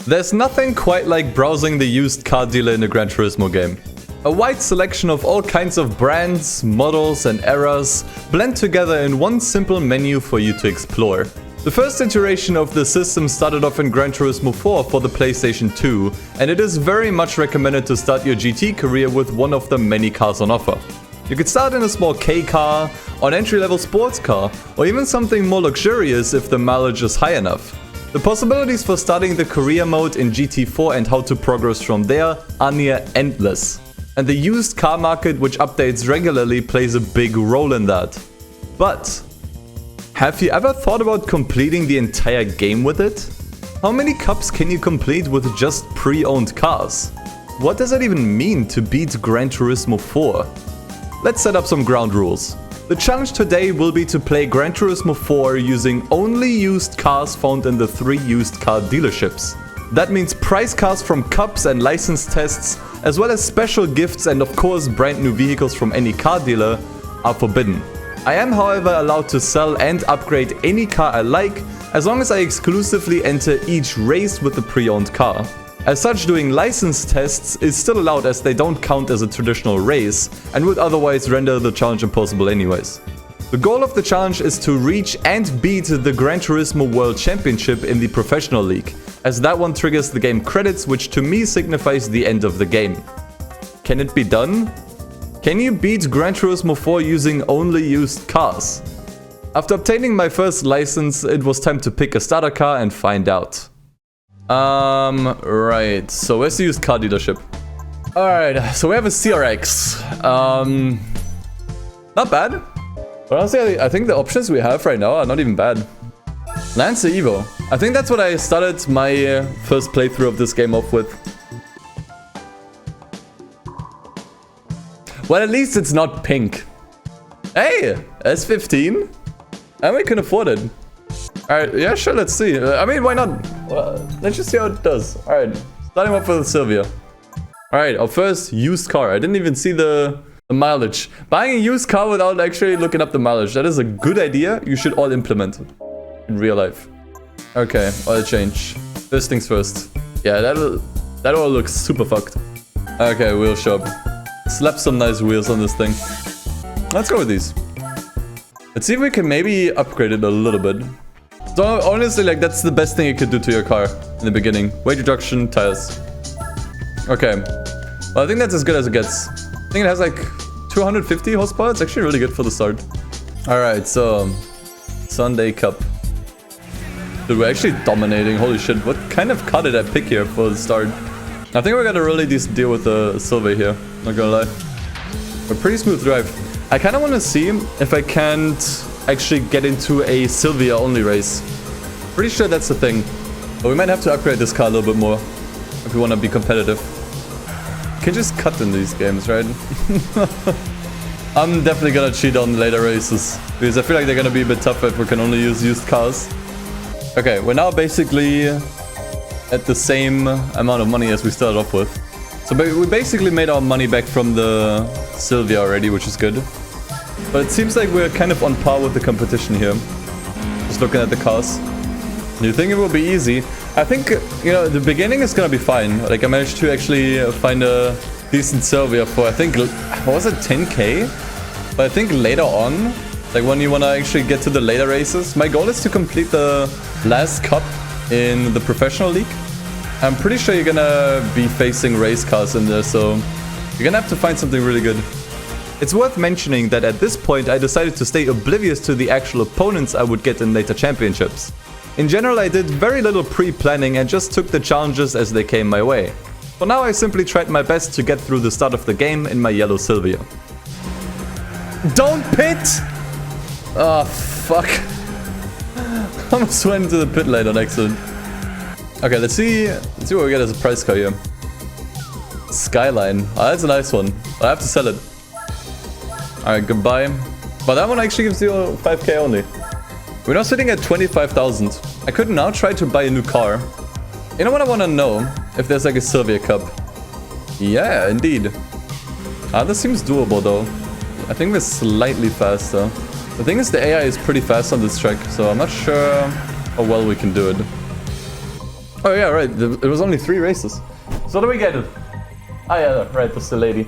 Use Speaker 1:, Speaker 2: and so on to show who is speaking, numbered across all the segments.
Speaker 1: There's nothing quite like browsing the used car dealer in a Gran Turismo game. A wide selection of all kinds of brands, models and eras blend together in one simple menu for you to explore. The first iteration of the system started off in Gran Turismo 4 for the PlayStation 2, and it is very much recommended to start your GT career with one of the many cars on offer. You could start in a small K car, or an entry-level sports car, or even something more luxurious if the mileage is high enough. The possibilities for starting the career mode in GT4 and how to progress from there are near endless. And the used car market, which updates regularly, plays a big role in that. But have you ever thought about completing the entire game with it? How many cups can you complete with just pre-owned cars? What does it even mean to beat Gran Turismo 4? Let's set up some ground rules. The challenge today will be to play Gran Turismo 4 using only used cars found in the 3 used car dealerships. That means prize cars from cups and license tests, as well as special gifts and of course brand new vehicles from any car dealer are forbidden. I am however allowed to sell and upgrade any car I like, as long as I exclusively enter each race with the pre-owned car. As such, doing license tests is still allowed as they don't count as a traditional race and would otherwise render the challenge impossible anyways. The goal of the challenge is to reach and beat the Gran Turismo World Championship in the Professional League, as that one triggers the game credits, which to me signifies the end of the game. Can it be done? Can you beat Gran Turismo 4 using only used cars? After obtaining my first license, it was time to pick a starter car and find out. Right, so where's the used car dealership? Alright, so we have a CRX. Not bad. But honestly, I think the options we have right now are not even bad. Lancer Evo. I think that's what I started my first playthrough of this game off with. Well, at least it's not pink. Hey, S15? And we can afford it. Alright, yeah, sure, let's see. I mean, why not? Well, let's just see how it does. Alright, starting off with Sylvia. Alright, our first used car. I didn't even see the mileage. Buying a used car without actually looking up the mileage. That is a good idea. You should all implement it in real life. Okay, oil change. First things first. Yeah, that all looks super fucked. Okay, wheel shop. Slap some nice wheels on this thing. Let's go with these. Let's see if we can maybe upgrade it a little bit. So honestly, like, that's the best thing you could do to your car in the beginning. Weight reduction, tires. Okay. Well, I think that's as good as it gets. I think it has like 250 horsepower. It's actually really good for the start. Alright, so Sunday Cup. Dude, we're actually dominating. Holy shit. What kind of car did I pick here for the start? I think we got a really decent deal with the Silver here. Not gonna lie. A pretty smooth drive. I kind of want to see if I can't actually get into a Sylvia only race. Pretty sure that's the thing. But we might have to upgrade this car a little bit more if we want to be competitive. You can just cut in these games, right? I'm definitely gonna cheat on later races because I feel like they're gonna be a bit tougher if we can only use used cars. Okay, we're now basically at the same amount of money as we started off with. So we basically made our money back from the Sylvia already, which is good. But it seems like we're kind of on par with the competition here. Just looking at the cars. You think it will be easy? I think, you know, the beginning is gonna be fine. Like, I managed to actually find a decent Sylvia for, I think, what was it, 10k? But I think later on, like when you wanna actually get to the later races, my goal is to complete the last cup in the Professional League. I'm pretty sure you're gonna be facing race cars in there, so you're gonna have to find something really good. It's worth mentioning that at this point I decided to stay oblivious to the actual opponents I would get in later championships. In general, I did very little pre-planning and just took the challenges as they came my way. For now, I simply tried my best to get through the start of the game in my yellow Sylvia. Don't pit! Oh, fuck. I almost went into the pit lane on accident. Okay, let's see what we get as a prize car here. Skyline. Oh, that's a nice one. I have to sell it. Alright, goodbye. But that one actually gives you 5k only. We're now sitting at 25,000. I could now try to buy a new car. You know what I want to know? If there's like a Sylvia Cup. Yeah, indeed. This seems doable though. I think we're slightly faster. The thing is, the AI is pretty fast on this track, so I'm not sure how well we can do it. Oh yeah, right. It was only 3 races. So what do we get? Ah yeah, right, that's the lady.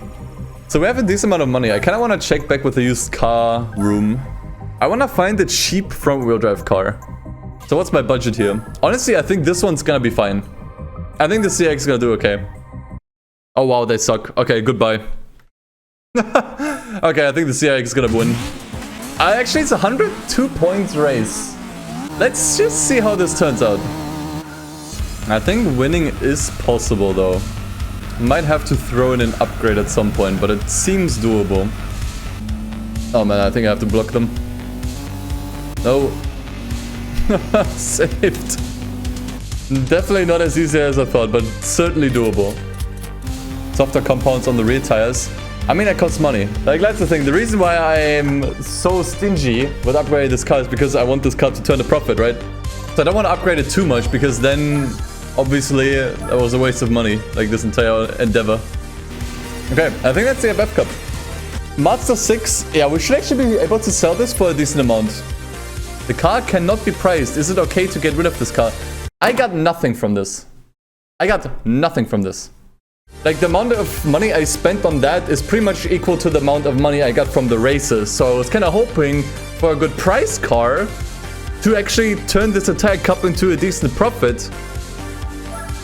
Speaker 1: So we have a decent amount of money. I kind of want to check back with the used car room. I want to find a cheap front-wheel drive car. So what's my budget here? Honestly, I think this one's gonna be fine. I think the CX is gonna do okay. Oh wow, they suck. Okay, goodbye. Okay, I think the CX is gonna win. Actually, it's a 102 points race. Let's just see how this turns out. I think winning is possible though. Might have to throw in an upgrade at some point, but it seems doable. Oh man, I think I have to block them. No. Saved. Definitely not as easy as I thought, but certainly doable. Softer compounds on the rear tires. I mean, it costs money. Like, that's the thing. The reason why I'm so stingy with upgrading this car is because I want this car to turn a profit, right? So I don't want to upgrade it too much because then, obviously, that was a waste of money. Like, this entire endeavor. Okay, I think that's the FF Cup. Mazda 6. Yeah, we should actually be able to sell this for a decent amount. The car cannot be priced. Is it okay to get rid of this car? I got nothing from this. I got nothing from this. Like, the amount of money I spent on that is pretty much equal to the amount of money I got from the races. So I was kind of hoping for a good price car to actually turn this entire cup into a decent profit.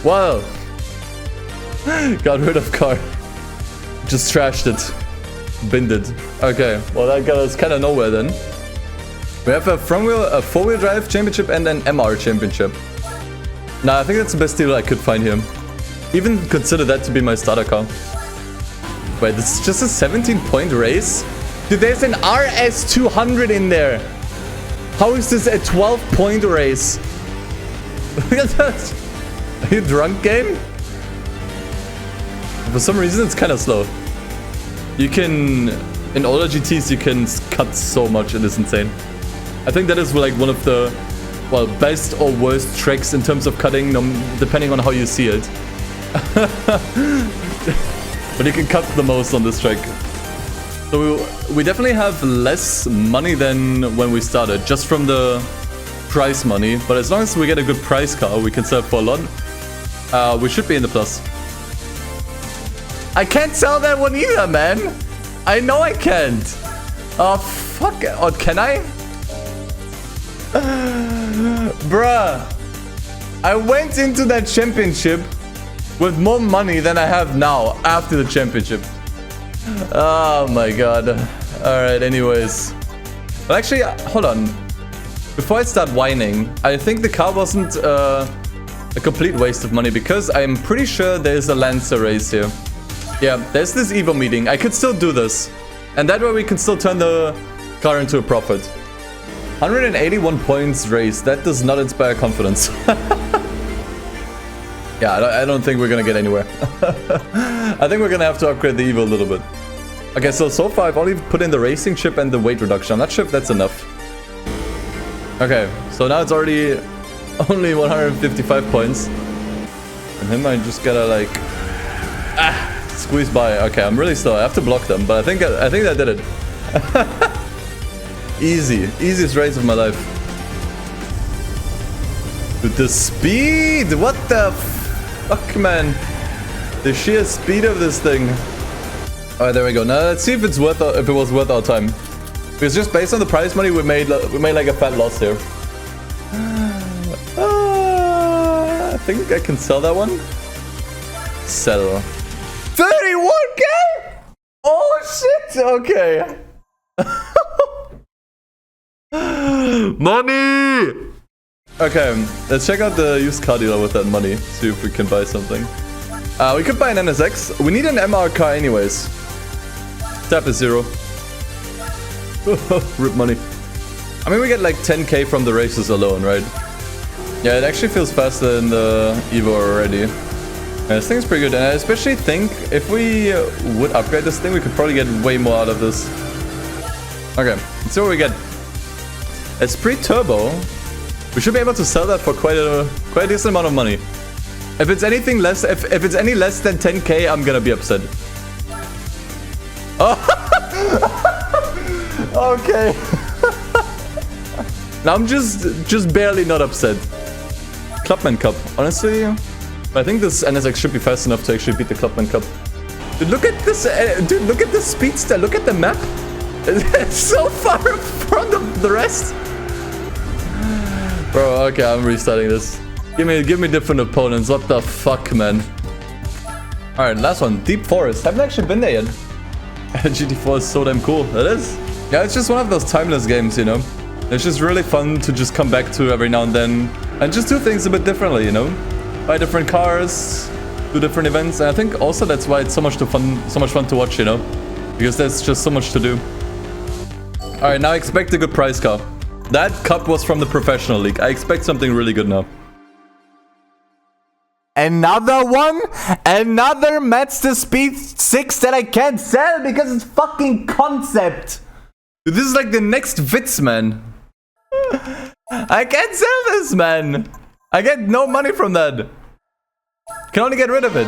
Speaker 1: Wow. Got rid of car. Just trashed it. Binned it. Okay, well that got us kind of nowhere then. We have a four-wheel drive championship and an MR championship. Nah, I think that's the best deal I could find here. Even consider that to be my starter car. Wait, this is just a 17-point race? Dude, there's an RS200 in there. How is this a 12-point race? Look at that. Are you drunk, game? For some reason, it's kind of slow. You can... In older GTs, you can cut so much. It is insane. I think that is like one of the, well, best or worst tracks in terms of cutting, depending on how you see it. But you can cut the most on this track. So we definitely have less money than when we started, just from the prize money. But as long as we get a good prize car, we can sell for a lot. We should be in the plus. I can't sell that one either, man. I know I can't. Oh, fuck. Oh, can I? Bruh. I went into that championship with more money than I have now after the championship. Oh my god. Alright, anyways. Well, actually, hold on. Before I start whining, I think the car wasn't a complete waste of money because I'm pretty sure there's a Lancer race here. Yeah, there's this Evo meeting. I could still do this. And that way we can still turn the car into a profit. 181 points race. That does not inspire confidence. Yeah, I don't think we're gonna get anywhere. I think we're gonna have to upgrade the Evo a little bit. Okay, so far I've only put in the racing chip and the weight reduction. I'm not sure if that's enough. Okay, so now it's already only 155 points. And him, I just gotta like... squeeze by. Okay, I'm really slow. I have to block them, but I think I did it. Easiest race of my life. With the speed! What the fuck, man? The sheer speed of this thing. Alright, there we go. Now let's see if it's worth if it was worth our time. Because just based on the prize money, we made like a fat loss here. I think I can sell that one. Sell. 31k! Oh shit! Okay. Money! Okay, let's check out the used car dealer with that money. See if we can buy something. We could buy an NSX. We need an MR car anyways. Tap is 0. Rip money. I mean, we get like 10k from the races alone, right? Yeah, it actually feels faster than the Evo already. Yeah, this thing's pretty good. And I especially think if we would upgrade this thing, we could probably get way more out of this. Okay, let's see what we get. It's pre-turbo. We should be able to sell that for quite a decent amount of money. If it's anything less, if it's any less than 10k, I'm gonna be upset. Oh. Okay. Now I'm just barely not upset. Clubman Cup. Honestly, I think this NSX should be fast enough to actually beat the Clubman Cup. Dude, look at this. Dude, look at the speedster. Look at the map. It's so far in front of the rest. Bro, okay, I'm restarting this. Give me different opponents. What the fuck, man? Alright, last one. Deep Forest. Haven't actually been there yet. GT4 is so damn cool. It is. Yeah, it's just one of those timeless games, you know? It's just really fun to just come back to every now and then. And just do things a bit differently, you know? Buy different cars, do different events. And I think also that's why it's so much fun to watch, you know? Because there's just so much to do. Alright, now expect a good prize car. That cup was from the professional league. I expect something really good now. Another one? Another Match the Speed 6 that I can't sell because it's fucking concept. Dude, this is like the next Witz, man. I can't sell this, man. I get no money from that. Can only get rid of it.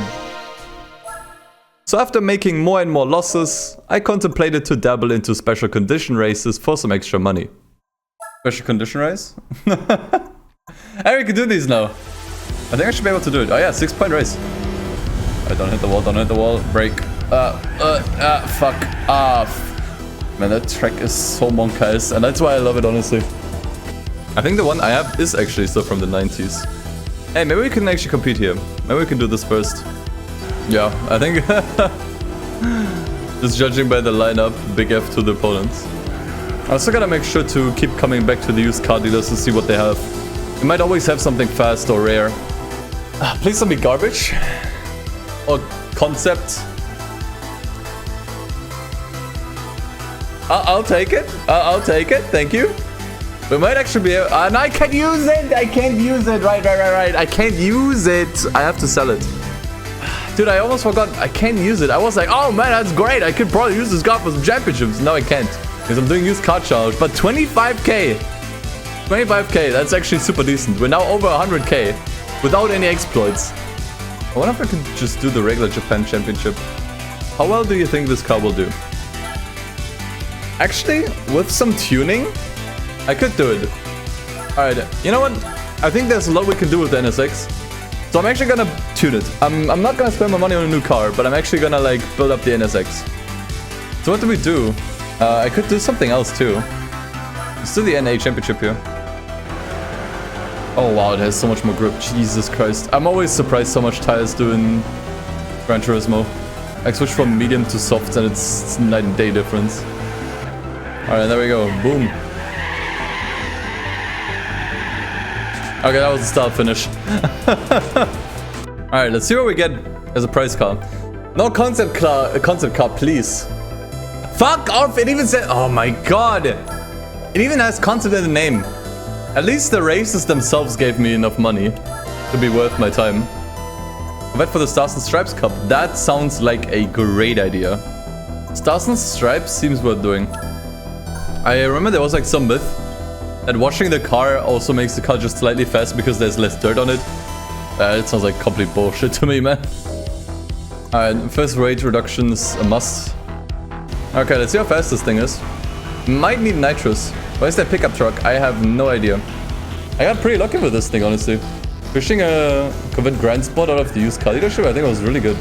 Speaker 1: So after making more and more losses, I contemplated to dabble into special condition races for some extra money. Special condition race? Hey, we can do these now. I think I should be able to do it. Oh yeah, 6-point race. Alright, don't hit the wall, don't hit the wall. Break. Fuck off. Man, that track is so monk-ass, and that's why I love it, honestly. I think the one I have is actually still from the 90s. Hey, maybe we can actually compete here. Maybe we can do this first. Yeah, I think... Just judging by the lineup, big F to the opponents. I also gotta make sure to keep coming back to the used car dealers to see what they have. They might always have something fast or rare. Please don't be garbage. Or concept. I'll take it. I'll take it. Thank you. We might actually be able... and I can't use it. I can't use it. Right. I can't use it. I have to sell it. Dude, I almost forgot. I can't use it. I was like, oh man, that's great. I could probably use this car for some championships. No, I can't. Because I'm doing used car challenge. But 25k. 25k. That's actually super decent. We're now over 100k. Without any exploits. I wonder if I could just do the regular Japan Championship. How well do you think this car will do? Actually, with some tuning, I could do it. Alright, you know what? I think there's a lot we can do with the NSX. So I'm actually gonna tune it. I'm not gonna spend my money on a new car, but I'm actually gonna like build up the NSX. So what do we do? I could do something else too. Let's do the NA Championship here. Oh wow, it has so much more grip. Jesus Christ. I'm always surprised how much tires do in Gran Turismo. I switched from medium to soft and it's night and day difference. Alright, there we go. Boom. Okay, that was a start finish. Alright, let's see what we get as a prize car. No concept car, please. Fuck off! It even said... oh my god! It even has concept in the name. At least the races themselves gave me enough money to be worth my time. I bet for the Stars and Stripes Cup. That sounds like a great idea. Stars and Stripes seems worth doing. I remember there was like some myth that washing the car also makes the car just slightly faster because there's less dirt on it. It sounds like complete bullshit to me, man. Alright, first rate reduction is a must. Okay, let's see how fast this thing is. Might need nitrous. Where's that pickup truck? I have no idea. I got pretty lucky with this thing, honestly. Fishing a Corvette Grand Sport out of the used car dealership, I think it was really good.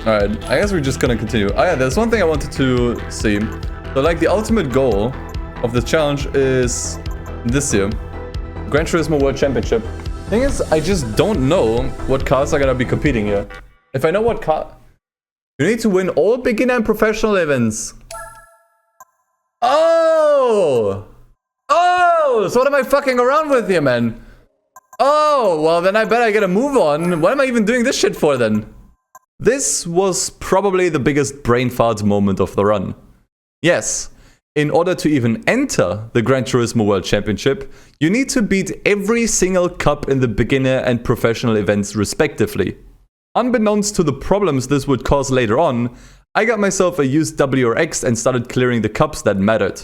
Speaker 1: Alright, I guess we're just gonna continue. Oh yeah, there's one thing I wanted to see. So like the ultimate goal of this challenge is this year. Gran Turismo World Championship. Thing is, I just don't know what cars are gonna be competing here. If I know what car... you need to win all beginner and professional events. Oh! Oh! So what am I fucking around with here, man? Oh, well then I better get a move on. What am I even doing this shit for then? This was probably the biggest brain fart moment of the run. Yes, in order to even enter the Gran Turismo World Championship, you need to beat every single cup in the beginner and professional events respectively. Unbeknownst to the problems this would cause later on, I got myself a used WRX and started clearing the cups that mattered.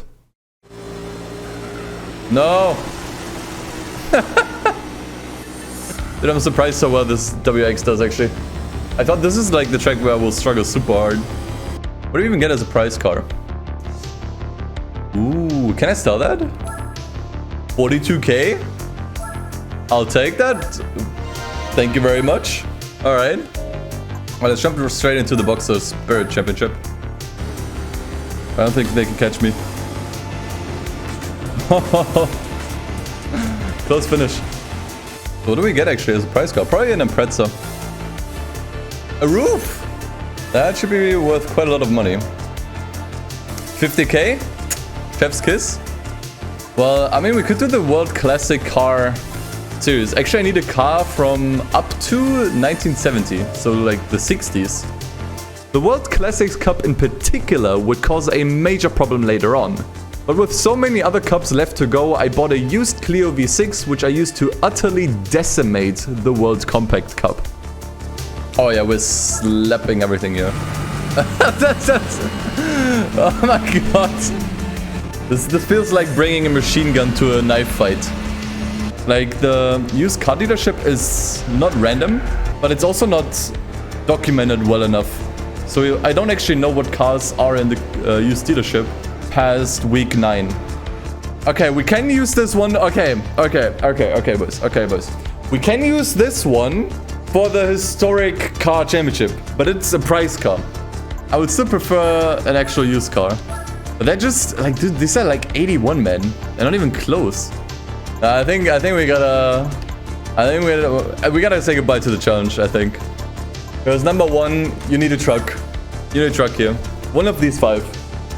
Speaker 1: No! Dude, I'm surprised how well this WRX does actually. I thought this is like the track where I will struggle super hard. What do you even get as a prize car? Ooh, can I sell that? 42k? I'll take that. Thank you very much. All right. Well, let's jump straight into the Boxer Spirit Championship. I don't think they can catch me. Close finish. What do we get actually as a prize card? Probably an Impreza. A roof! That should be worth quite a lot of money. 50k? Chef's kiss? Well, I mean, we could do the World Classic Car Series. Actually, I need a car from up to 1970, so like the 60s. The World Classics Cup in particular would cause a major problem later on. But with so many other cups left to go, I bought a used Clio V6, which I used to utterly decimate the World Compact Cup. Oh yeah, we're slapping everything here. Oh my god. This feels like bringing a machine gun to a knife fight. Like, the used car dealership is not random, but it's also not documented well enough. So I don't actually know what cars are in the used dealership past week 9. Okay, we can use this one. Okay, boys. We can use this one for the historic car championship, but it's a prize car. I would still prefer an actual used car. But they're just like, dude, these are like 81, man. They're not even close. I think we gotta say goodbye to the challenge, I think. Because number 1, you need a truck. You need a truck here. One of these 5.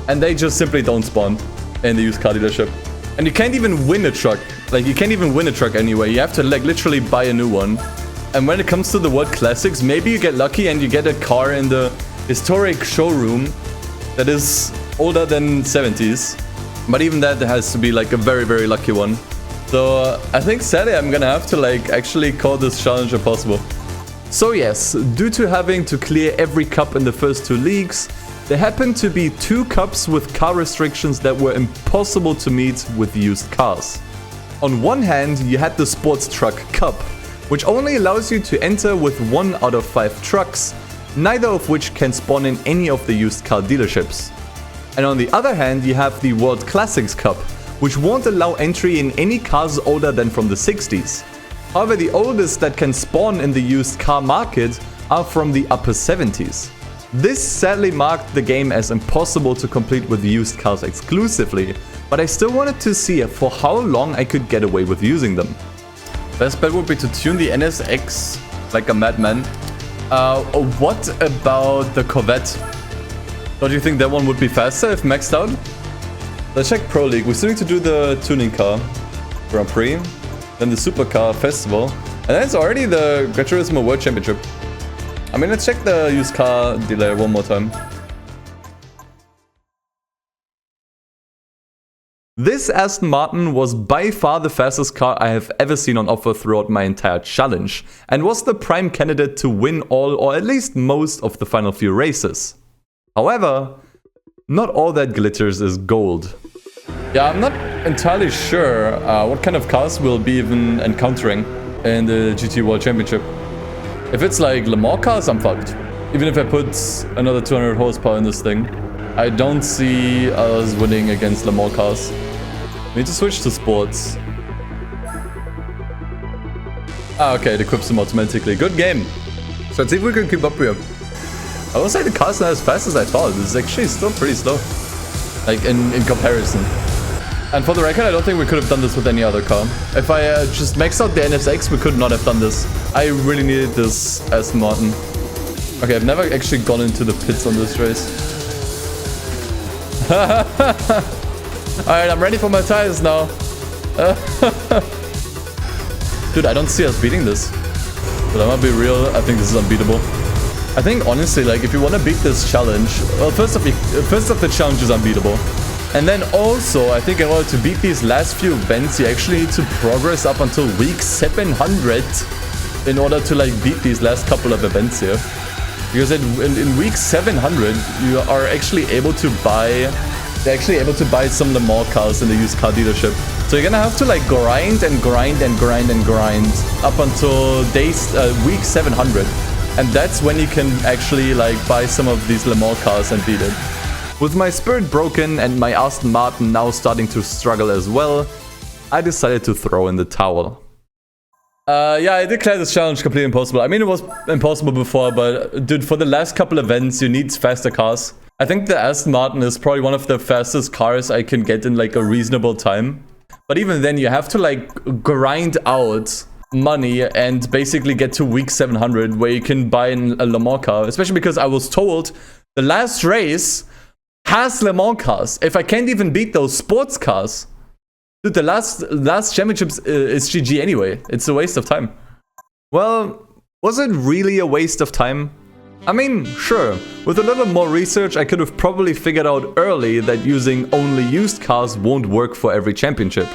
Speaker 1: And they just simply don't spawn in the used car dealership. And you can't even win a truck. Like, you can't even win a truck anyway. You have to like literally buy a new one. And when it comes to the World Classics, maybe you get lucky and you get a car in the historic showroom that is older than 70s. But even that has to be like a very, very lucky one. So I think sadly I'm gonna have to like actually call this challenge impossible. So yes, due to having to clear every cup in the first 2 leagues, there happened to be 2 cups with car restrictions that were impossible to meet with used cars. On one hand, you had the Sports Truck Cup, which only allows you to enter with 1 out of 5 trucks, neither of which can spawn in any of the used car dealerships. And on the other hand, you have the World Classics Cup, which won't allow entry in any cars older than from the 60s. However, the oldest that can spawn in the used car market are from the upper 70s. This sadly marked the game as impossible to complete with used cars exclusively, but I still wanted to see for how long I could get away with using them. Best bet would be to tune the NSX like a madman. What about the Corvette? Don't you think that one would be faster if maxed out? Let's check Pro League. We still need to do the tuning car Grand Prix, then the Supercar Festival, and then it's already the Gran Turismo World Championship. I mean, let's check the used car dealer one more time. This Aston Martin was by far the fastest car I have ever seen on offer throughout my entire challenge, and was the prime candidate to win all or at least most of the final few races. However, not all that glitters is gold. Yeah, I'm not entirely sure what kind of cars we'll be even encountering in the GT World Championship. If it's like Le Mans cars, I'm fucked. Even if I put another 200 horsepower in this thing, I don't see us winning against Le Mans cars. We need to switch to sports. Ah, okay, it equips them automatically. Good game. So let's see if we can keep up here. I will say the car's not as fast as I thought. This is actually still pretty slow. Like, in comparison. And for the record, I don't think we could have done this with any other car. If I just maxed out the NSX, we could not have done this. I really needed this Aston Martin. Okay, I've never actually gone into the pits on this race. Alright, I'm ready for my tires now. Dude, I don't see us beating this. But I'm gonna be real, I think this is unbeatable. I think honestly, like, if you want to beat this challenge, well, first off the challenge is unbeatable. And then also, I think in order to beat these last few events, you actually need to progress up until week 700 in order to like beat these last couple of events here. Because in week 700, you are actually able to buy, some Le Mans cars in the used car dealership. So you're gonna have to like grind and grind and grind and grind up until week 700. And that's when you can actually like buy some of these Le Mans cars and beat it. With my spirit broken and my Aston Martin now starting to struggle as well, I decided to throw in the towel. Yeah, I declared this challenge completely impossible. I mean, it was impossible before, but dude, for the last couple events, you need faster cars. I think the Aston Martin is probably one of the fastest cars I can get in like a reasonable time. But even then, you have to like grind out money and basically get to week 700 where you can buy a Le Mans car. Especially because I was told the last race has Le Mans cars. If I can't even beat those sports cars, dude, the last championships is GG anyway. It's a waste of time. Well, was it really a waste of time? I mean, sure, with a little more research I could have probably figured out early that using only used cars won't work for every championship.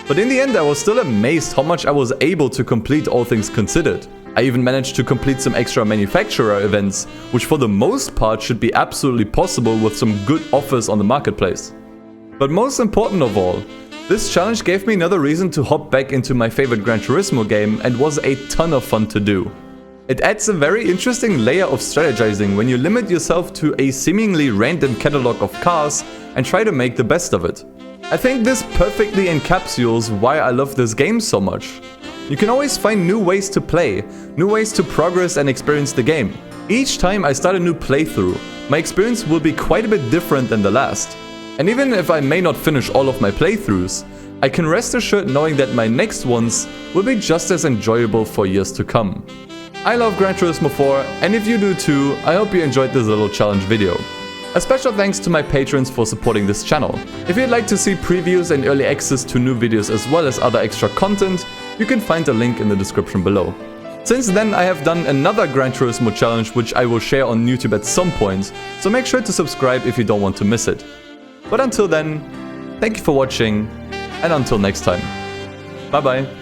Speaker 1: But in the end I was still amazed how much I was able to complete, all things considered. I even managed to complete some extra manufacturer events, which for the most part should be absolutely possible with some good offers on the marketplace. But most important of all, this challenge gave me another reason to hop back into my favorite Gran Turismo game and was a ton of fun to do. It adds a very interesting layer of strategizing when you limit yourself to a seemingly random catalog of cars and try to make the best of it. I think this perfectly encapsulates why I love this game so much. You can always find new ways to play, new ways to progress and experience the game. Each time I start a new playthrough, my experience will be quite a bit different than the last. And even if I may not finish all of my playthroughs, I can rest assured knowing that my next ones will be just as enjoyable for years to come. I love Gran Turismo 4, and if you do too, I hope you enjoyed this little challenge video. A special thanks to my patrons for supporting this channel. If you'd like to see previews and early access to new videos as well as other extra content, you can find a link in the description below. Since then I have done another Gran Turismo challenge which I will share on YouTube at some point, so make sure to subscribe if you don't want to miss it. But until then, thank you for watching, and until next time, bye bye.